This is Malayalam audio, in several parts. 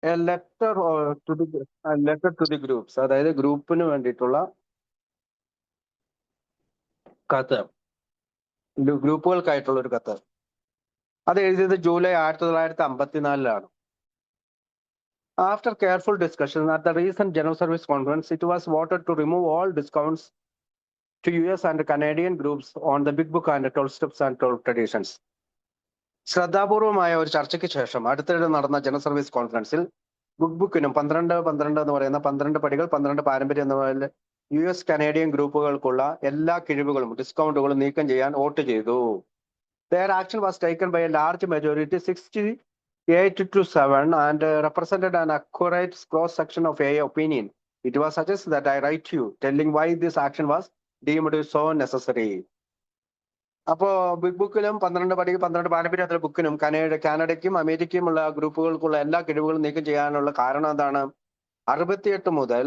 a letter to the groups, അതായത് ഗ്രൂപ്പിന് വേണ്ടിയിട്ടുള്ള കത്ത്, ഗ്രൂപ്പുകൾക്കായിട്ടുള്ള ഒരു കത്ത്. അത് എഴുതിയത് July 1954 After careful discussion at the recent General Service Conference, it was voted to remove all discounts to US and Canadian groups on the Big Book and 12 Steps and 12 Traditions. ശ്രദ്ധാപൂർവമായ ഒരു ചർച്ചയ്ക്ക് ശേഷം അടുത്തിടെ നടന്ന ജനറൽ സർവീസ് കോൺഫറൻസിൽ ബുക്കിനും 12 എന്ന് പറയുന്ന 12 പടികൾ 12 പാരമ്പര്യം എന്ന പോലെ US കനേഡിയൻ ഗ്രൂപ്പുകൾക്കുള്ള എല്ലാ കിഴിവുകളും ഡിസ്കൗണ്ടുകളും നീക്കം ചെയ്യാൻ വോട്ട് ചെയ്തു. Their action was taken by a large majority, 68-7, and represented an accurate cross-section of AA opinion. It was suggested that I write you, telling why this action was deemed so necessary. അപ്പോ ബിഗ് ബുക്കിലും 12 പടിക 12 പാരമ്പര്യത്തിലെ ബുക്കിനും കാനഡയ്ക്കും അമേരിക്കയുമുള്ള ഗ്രൂപ്പുകൾക്കുള്ള എല്ലാ കിഴിവുകളും നീക്കം ചെയ്യാനുള്ള കാരണം എന്താണ്? 68 മുതൽ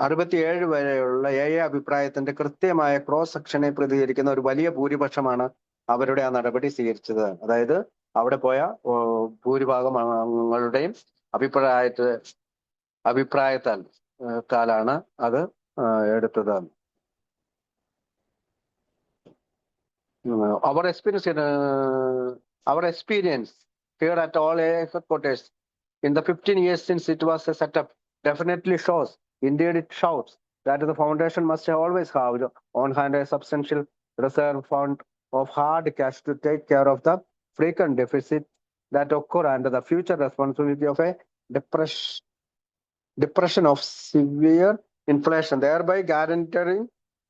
67 വരെയുള്ള AA അഭിപ്രായത്തിന്റെ കൃത്യമായ ക്രോസ് സെക്ഷനെ പ്രതികരിക്കുന്ന ഒരു വലിയ ഭൂരിപക്ഷമാണ് അവരുടെ ആ നടപടി സ്വീകരിച്ചത്. അതായത് അവിടെ പോയ ഭൂരിഭാഗം അംഗങ്ങളുടെയും അഭിപ്രായത്താലാണ് അത് എടുത്തത്. Our experience here at all AA headquarters in the 15 years since it was set up definitely shows, indeed it shows, that the foundation must always have on hand a substantial reserve fund of hard cash to take care of the frequent deficit that occur and the future responsibility of a depression of severe inflation, thereby guaranteeing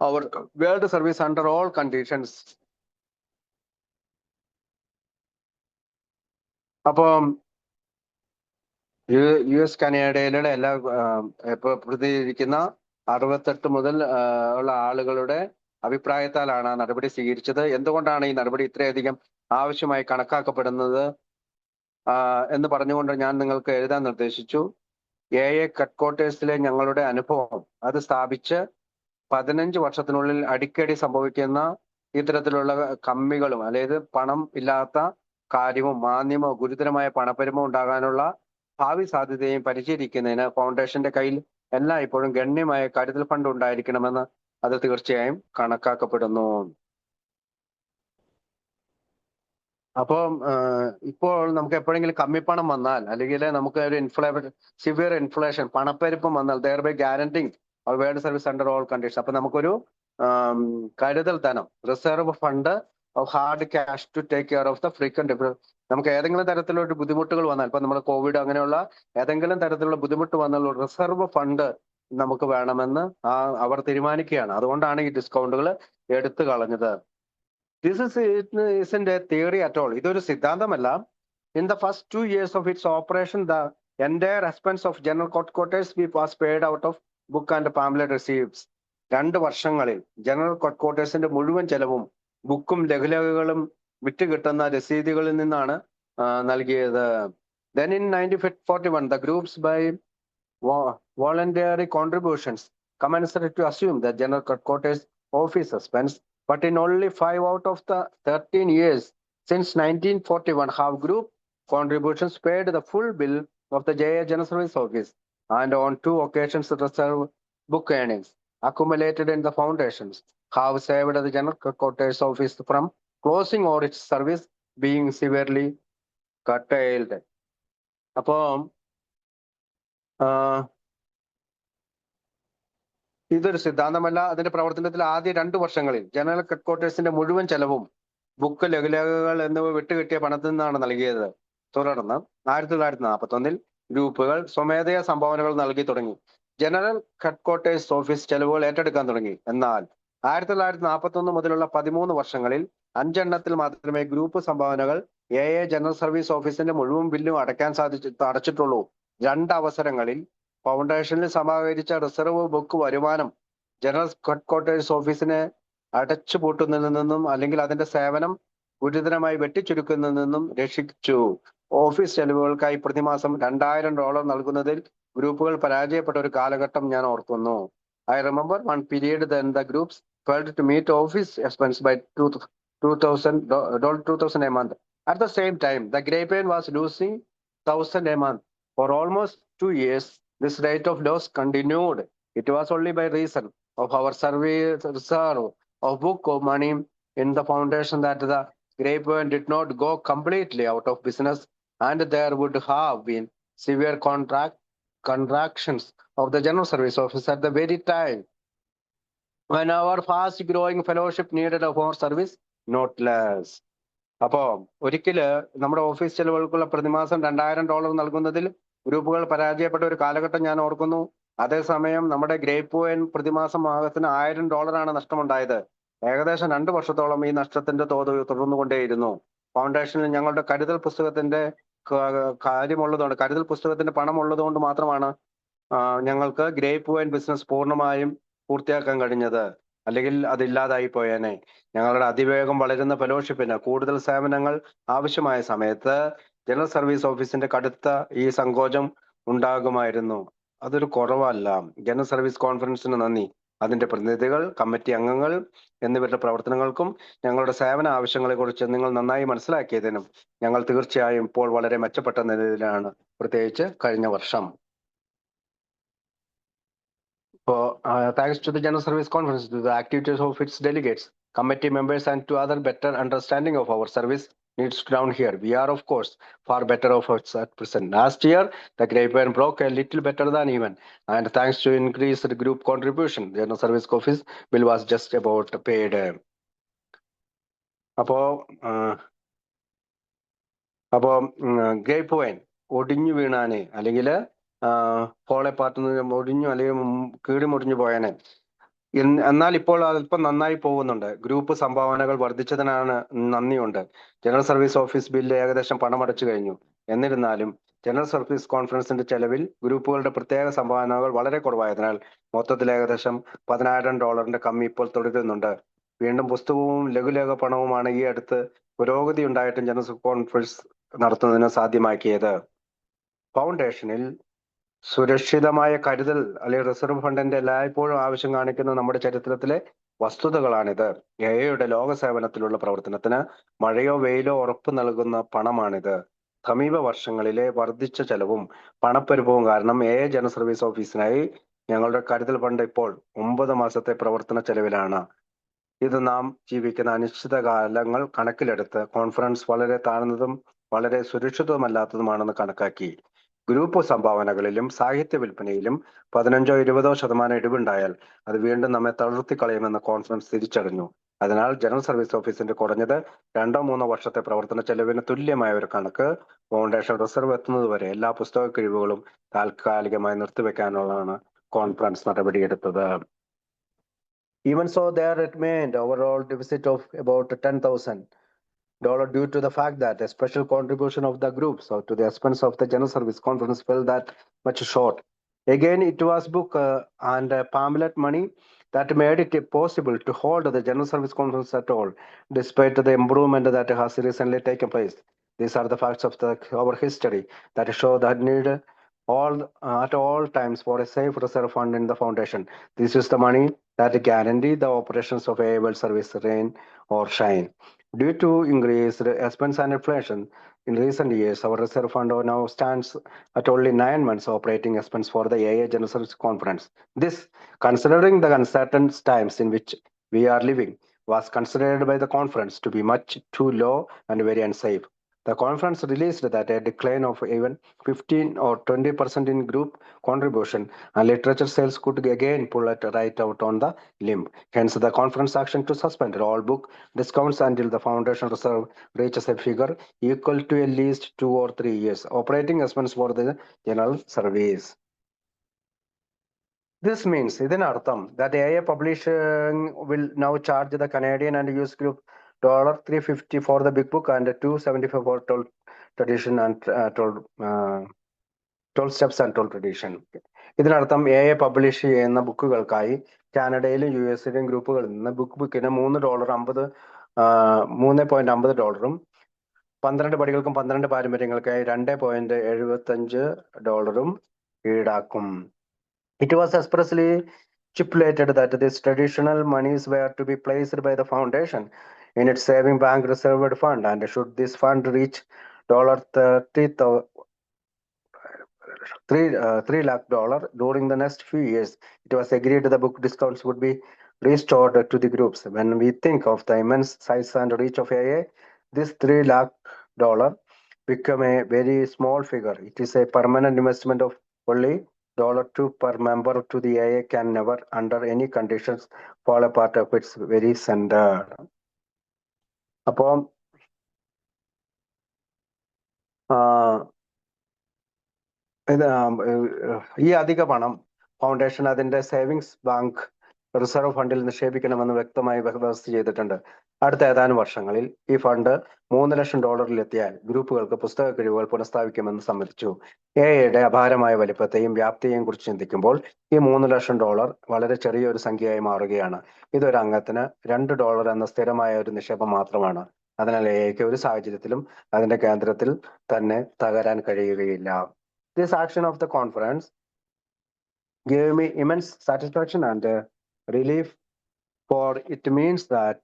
our world service under all conditions. അപ്പം US കനേഡയിലുള്ള എല്ലാ ഇപ്പൊ പ്രതികരിക്കുന്ന 68 മുതൽ ഉള്ള ആളുകളുടെ അഭിപ്രായത്താലാണ് ആ നടപടി സ്വീകരിച്ചത്. എന്തുകൊണ്ടാണ് ഈ നടപടി ഇത്രയധികം ആവശ്യമായി കണക്കാക്കപ്പെടുന്നത് എന്ന് പറഞ്ഞുകൊണ്ട് ഞാൻ നിങ്ങൾക്ക് എഴുതാൻ നിർദ്ദേശിച്ചു. AA ഹെഡ്ക്വാർട്ടേഴ്സിലെ ഞങ്ങളുടെ അനുഭവം അത് സ്ഥാപിച്ച് 15 വർഷത്തിനുള്ളിൽ അടിക്കടി സംഭവിക്കുന്ന ഇത്തരത്തിലുള്ള കമ്മികളും, അതായത് പണം ഇല്ലാത്ത കാര്യവും മാന്ദ്യമോ ഗുരുതരമായ പണപ്പെരുമോ ഉണ്ടാകാനുള്ള ഭാവി സാധ്യതയും പരിചരിക്കുന്നതിന് ഫൗണ്ടേഷന്റെ കയ്യിൽ എല്ലായ്പ്പോഴും ഗണ്യമായ കരുതൽ ഫണ്ട് ഉണ്ടായിരിക്കണമെന്ന് അത് തീർച്ചയായും കണക്കാക്കപ്പെടുന്നു. അപ്പം ഇപ്പോൾ നമുക്ക് എപ്പോഴെങ്കിലും കമ്മിപ്പണം വന്നാൽ, അല്ലെങ്കിൽ നമുക്ക് ഒരു സിവിയർ ഇൻഫ്ലേഷൻ, പണപ്പെരുപ്പം വന്നാൽ, thereby guaranteeing our world service under all conditions, അപ്പൊ നമുക്കൊരു കരുതൽ ധനം, reserve fund of hard cash to take care of the frequent, നമുക്ക് ഏതെങ്കിലും തരത്തിലുള്ള ബുദ്ധിമുട്ടുകൾ വന്നാൽ, ഇപ്പൊ നമ്മൾ കോവിഡ് അങ്ങനെയുള്ള ഏതെങ്കിലും തരത്തിലുള്ള ബുദ്ധിമുട്ട് വന്നാൽ റിസർവ് ഫണ്ട് നമുക്ക് വേണമെന്ന് അവർ തീരുമാനിക്കുകയാണ്. അതുകൊണ്ടാണ് ഈ ഡിസ്കൗണ്ടുകൾ എടുത്തു കളഞ്ഞത്. This isn't a theory at all. ഇതൊരു സിദ്ധാന്തമല്ല. In the first 2 years of its operation, the entire expense of General Headquarters was paid out of book and pamphlet receipts. 2 വർഷങ്ങളിൽ ജനറൽ ഹെഡ്ക്വാർട്ടേഴ്സിന്റെ മുഴുവൻ ചെലവും ബുക്കും ലഘുലേഖകളും വിറ്റ് കിട്ടുന്ന രസീതുകളിൽ നിന്നാണ് നൽകിയത്. Then in 1941, the groups by voluntary contributions commensurate to assume that General Headquarters office spends, but in only 5 out of the 13 years since 1941 have group contributions paid the full bill of the JA General Service Office, and on 2 occasions the reserve book earnings accumulated in the foundations have saved the General Headquarters Office from closing or its service being severely curtailed. അപ്പം ഇതൊരു സിദ്ധാന്തമല്ല. അതിന്റെ പ്രവർത്തനത്തിൽ ആദ്യ 2 വർഷങ്ങളിൽ ജനറൽ ഹെഡ്ക്വാർട്ടേഴ്സിന്റെ മുഴുവൻ ചെലവും ബുക്ക്, ലഘുലേഖകൾ എന്നിവ വിട്ടുകിട്ടിയ പണത്തിൽ നിന്നാണ് നൽകിയത്. തുടർന്ന് 1941 ഗ്രൂപ്പുകൾ സ്വമേധയാ സംഭാവനകൾ നൽകി തുടങ്ങി. ജനറൽ ഹെഡ്ക്വാർട്ടേഴ്സ് ഓഫീസ് ചെലവുകൾ ഏറ്റെടുക്കാൻ തുടങ്ങി. എന്നാൽ 1941 മുതലുള്ള 13 വർഷങ്ങളിൽ 5 എണ്ണത്തിൽ മാത്രമേ ഗ്രൂപ്പ് സംഭാവനകൾ AA ജനറൽ സർവീസ് ഓഫീസിന്റെ മുഴുവൻ ബില്ലും അടച്ചിട്ടുള്ളൂ. 2 അവസരങ്ങളിൽ ഫൗണ്ടേഷനിൽ സമാഹരിച്ച റിസർവ് ബുക്ക് വരുമാനം ജനറൽ ഹെഡ്ക്വാർട്ടേഴ്സ് ഓഫീസിനെ അടച്ചുപൂട്ടുന്നതിൽ നിന്നും അല്ലെങ്കിൽ അതിന്റെ സേവനം ഗുരുതരമായി വെട്ടിച്ചുരുക്കുന്നതിൽ നിന്നും രക്ഷിച്ചു. ഓഫീസ് ചെലവുകൾക്കായി പ്രതിമാസം $2000 നൽകുന്നതിൽ ഗ്രൂപ്പുകൾ പരാജയപ്പെട്ട ഒരു കാലഘട്ടം ഞാൻ ഓർക്കുന്നു. I remember one period then the groups failed to meet office expense by $2,000 a month. At the same time, the Grapevine was losing 1,000 a month. For almost 2 years, this rate of loss continued. It was only by reason of our service reserve of book of money in the foundation that the Grapevine did not go completely out of business, and there would have been severe contractions of the General Service Office at the very time when our fast growing fellowship needed a more service, not less. അപ്പോ ഒരിക്കല് നമ്മുടെ ഓഫീസ് ചെലവുകൾക്കുള്ള പ്രതിമാസം $2,000 നൽകുന്നതിൽ ഗ്രൂപ്പുകൾ പരാജയപ്പെട്ട ഒരു കാലഘട്ടം ഞാൻ ഓർക്കുന്നു. അതേസമയം നമ്മുടെ ഗ്രേപ്പ് വൈൻ പ്രതിമാസം ആകത്തിന് $1,000 നഷ്ടമുണ്ടായത്. ഏകദേശം 2 വർഷത്തോളം ഈ നഷ്ടത്തിന്റെ തോത് തുടർന്നുകൊണ്ടേയിരുന്നു. ഫൗണ്ടേഷനിൽ ഞങ്ങളുടെ കരുതൽ പുസ്തകത്തിന്റെ കരുതൽ പുസ്തകത്തിന്റെ പണം ഉള്ളതുകൊണ്ട് മാത്രമാണ് ഞങ്ങൾക്ക് ഗ്രേപ്പ് വൈൻ ബിസിനസ് പൂർണ്ണമായും പൂർത്തിയാക്കാൻ കഴിഞ്ഞത്. അല്ലെങ്കിൽ അതില്ലാതായി പോയേനെ. ഞങ്ങളുടെ അതിവേഗം വളരുന്ന ഫെലോഷിപ്പിന് കൂടുതൽ സേവനങ്ങൾ ആവശ്യമായ സമയത്ത് ജനറൽ സർവീസ് ഓഫീസിന്റെ കടുത്ത ഈ സങ്കോചം ഉണ്ടാകുമായിരുന്നു. അതൊരു കുറവല്ല. ജനറൽ സർവീസ് കോൺഫറൻസിന് നന്ദി. അതിന്റെ പ്രതിനിധികൾ, കമ്മിറ്റി അംഗങ്ങൾ എന്നിവരുടെ പ്രവർത്തനങ്ങൾക്കും ഞങ്ങളുടെ സേവന ആവശ്യങ്ങളെ കുറിച്ച് നിങ്ങൾ നന്നായി മനസ്സിലാക്കിയതിനും ഞങ്ങൾ തീർച്ചയായും ഇപ്പോൾ വളരെ മെച്ചപ്പെട്ട നിലയിലാണ്, പ്രത്യേകിച്ച് കഴിഞ്ഞ വർഷം. Thanks to the General Service Conference, to the activities of its delegates, committee members, and to other better understanding of our service needs down here. We are, of course, far better off at present. Last year, the Grapevine broke a little better than even, and thanks to increased group contribution, the General Service Office bill was just about paid. അപ്പോ Grapevine ഒടിഞ്ഞു വീണാനെ അല്ലെങ്കിൽ ഫോളെ പാർട്ട് ഒടിഞ്ഞു അല്ലെങ്കിൽ കീടി മുടിഞ്ഞു പോയാനെ. എന്നാൽ ഇപ്പോൾ അല്പം നന്നായി പോകുന്നുണ്ട്. ഗ്രൂപ്പ് സംഭാവനകൾ വർദ്ധിച്ചതിനാണ് നന്ദിയുണ്ട്. ജനറൽ സർവീസ് ഓഫീസ് ബില്ല് ഏകദേശം പണമടച്ചു കഴിഞ്ഞു. എന്നിരുന്നാലും ജനറൽ സർവീസ് കോൺഫറൻസിന്റെ ചെലവിൽ ഗ്രൂപ്പുകളുടെ പ്രത്യേക സംഭാവനകൾ വളരെ കുറവായതിനാൽ മൊത്തത്തിൽ ഏകദേശം $10,000 കമ്മി ഇപ്പോൾ തുടരുന്നുണ്ട്. വീണ്ടും പുസ്തകവും ലഘുലേഖ പണവുമാണ് ഈ അടുത്ത് പുരോഗതി ഉണ്ടായിട്ടും ജനറൽ കോൺഫറൻസ് നടത്തുന്നതിന് സാധ്യമാക്കിയത്. ഫൗണ്ടേഷനിൽ സുരക്ഷിതമായ കരുതൽ അല്ലെങ്കിൽ റിസർവ് ഫണ്ടിന്റെ എല്ലായ്പ്പോഴും ആവശ്യം കാണിക്കുന്ന നമ്മുടെ ചരിത്രത്തിലെ വസ്തുതകളാണിത്. എയുടെ ലോക സേവനത്തിലുള്ള പ്രവർത്തനത്തിന് മഴയോ വെയിലോ ഉറപ്പ് നൽകുന്ന പണമാണിത്. സമീപ വർഷങ്ങളിലെ വർദ്ധിച്ച ചെലവും പണപ്പെരുപ്പവും കാരണം ജനറൽ സർവീസ് ഓഫീസിനായി ഞങ്ങളുടെ കരുതൽ ഫണ്ട് ഇപ്പോൾ 9 മാസത്തെ പ്രവർത്തന ചെലവിലാണ്. ഇത് നാം ജീവിക്കുന്ന അനിശ്ചിത കാലങ്ങൾ കണക്കിലെടുത്ത് കോൺഫറൻസ് വളരെ താഴ്ന്നതും വളരെ സുരക്ഷിതമല്ലാത്തതുമാണെന്ന് കണക്കാക്കി. ഗ്രൂപ്പ് സംഭാവനകളിലും സാഹിത്യ വിൽപ്പനയിലും 15-20% ഇടിവുണ്ടായാൽ അത് വീണ്ടും നമ്മെ തളർത്തി കളയുമെന്ന് കോൺഫറൻസ് തിരിച്ചറിഞ്ഞു. അതിനാൽ ജനറൽ സർവീസ് ഓഫീസിന്റെ കുറഞ്ഞത് 2-3 വർഷത്തെ പ്രവർത്തന ചെലവിന് തുല്യമായ ഒരു കണക്ക് ഫൗണ്ടേഷൻ റിസർവ് എത്തുന്നതുവരെ എല്ലാ പുസ്തക കിഴിവുകളും താൽക്കാലികമായി നിർത്തിവെക്കാനുള്ളതാണ് conference നടപടിയെടുത്തത്. Even so, there remained overall deficit of about $10,000 due to the fact that a special contribution of the groups or to the expense of the General Service Conference fell that much short. Again, it was book and pamphlet money that made it possible to hold the General Service Conference at all, despite the improvement that has recently taken place. These are the facts of our history that show that need at all times for a safe reserve fund in the foundation. This is the money that guarantee the operations of a able service, rain or shine. Due to increased expense and inflation in recent years, our reserve fund now stands at only 9 months operating expense for the AA General Service Conference. This, considering the uncertain times in which we are living, was considered by the conference to be much too low and very unsafe. The conference released that a decline of even 15 or 20% in group contribution and literature sales could again pull it right out on the limb. Hence, the conference action to suspend all book discounts until the foundation reserve reaches a figure equal to at least 2 or 3 years operating expense for the general service. This means, ഇതിനർത്ഥം that AA Publishing will now charge the Canadian and US group $350 for the big book and $275 for told tradition and told steps and told tradition. ഇതിനർത്ഥം AA പബ്ലിഷ് ചെയ്യുന്ന ബുക്കുകൾക്കായി കാനഡയിലും US-ലെയും ഗ്രൂപ്പുകളിൽ നിന്ന് ബുക്കിന് $3.50 12 പടികൾക്കും 12 പാരമ്പര്യങ്ങൾക്കായി $2.75 ഈടാക്കും. It was expressly stipulated that these traditional monies were to be placed by the foundation in its saving bank reserved fund, and should this fund reach $3 lakh during the next few years, it was agreed the book discounts would be restored to the groups. When we think of the immense size and reach of AA, this $3 lakh become a very small figure. It is a permanent investment of only $2 per member to the AA can never, under any conditions, fall apart of its very center. അപ്പം ഇത് ഈ അധിക പണം ഫൗണ്ടേഷൻ അതിന്റെ സേവിങ്സ് ബാങ്ക് റിസർവ് ഫണ്ടിൽ നിക്ഷേപിക്കണമെന്ന് വ്യക്തമായി വ്യവസ്ഥ ചെയ്തിട്ടുണ്ട്. അടുത്ത ഏതാനും വർഷങ്ങളിൽ ഈ ഫണ്ട് $3 ലക്ഷം എത്തിയാൽ ഗ്രൂപ്പുകൾക്ക് പുസ്തക കഴിവുകൾ പുനഃസ്ഥാപിക്കുമെന്ന് സമ്മതിച്ചു. എയുടെ അപാരമായ വലിപ്പത്തെയും വ്യാപ്തിയെയും കുറിച്ച് ചിന്തിക്കുമ്പോൾ ഈ $3 ലക്ഷം വളരെ ചെറിയൊരു സംഖ്യയായി മാറുകയാണ്. ഇതൊരു അംഗത്തിന് $2 എന്ന സ്ഥിരമായ ഒരു നിക്ഷേപം മാത്രമാണ്. അതിനാൽ എക്ക് ഒരു സാഹചര്യത്തിലും അതിന്റെ കേന്ദ്രത്തിൽ തന്നെ തകരാൻ കഴിയുകയില്ല. This action of the conference gave me immense satisfaction and relief, for it means that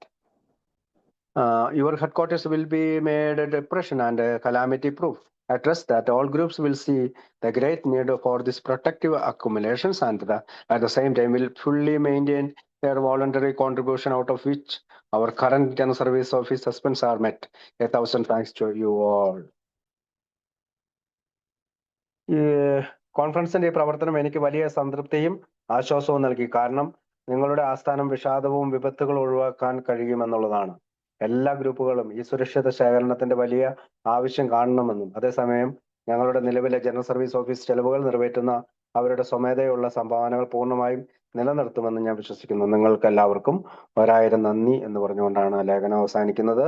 your headquarters will be made a depression and calamity proof. I trust that all groups will see the great need for these protective accumulations and at the same time will fully maintain their voluntary contribution, out of which our current General Service Office suspense are met. 1,000 thanks to you all. ഈ കോൺഫറൻസിന്റെ ഈ പ്രവർത്തനം എനിക്ക് വലിയ സംതൃപ്തിയും ആശ്വാസവും നൽകി. കാരണം നിങ്ങളുടെ ആസ്ഥാനം വിഷാദവും വിപത്തുകളും ഒഴിവാക്കാൻ കഴിയുമെന്നുള്ളതാണ്. എല്ലാ ഗ്രൂപ്പുകളും ഈ സുരക്ഷിത ശേഖരണത്തിന്റെ വലിയ ആവശ്യം കാണണമെന്നും അതേസമയം ഞങ്ങളുടെ നിലവിലെ ജനറൽ സർവീസ് ഓഫീസ് ചെലവുകൾ നിറവേറ്റുന്ന അവരുടെ സ്വമേധയുള്ള സംഭാവനകൾ പൂർണ്ണമായും നിലനിർത്തുമെന്ന് ഞാൻ വിശ്വസിക്കുന്നു. നിങ്ങൾക്ക് എല്ലാവർക്കും 1000 നന്ദി എന്ന് പറഞ്ഞുകൊണ്ടാണ് ലേഖനം അവസാനിക്കുന്നത്.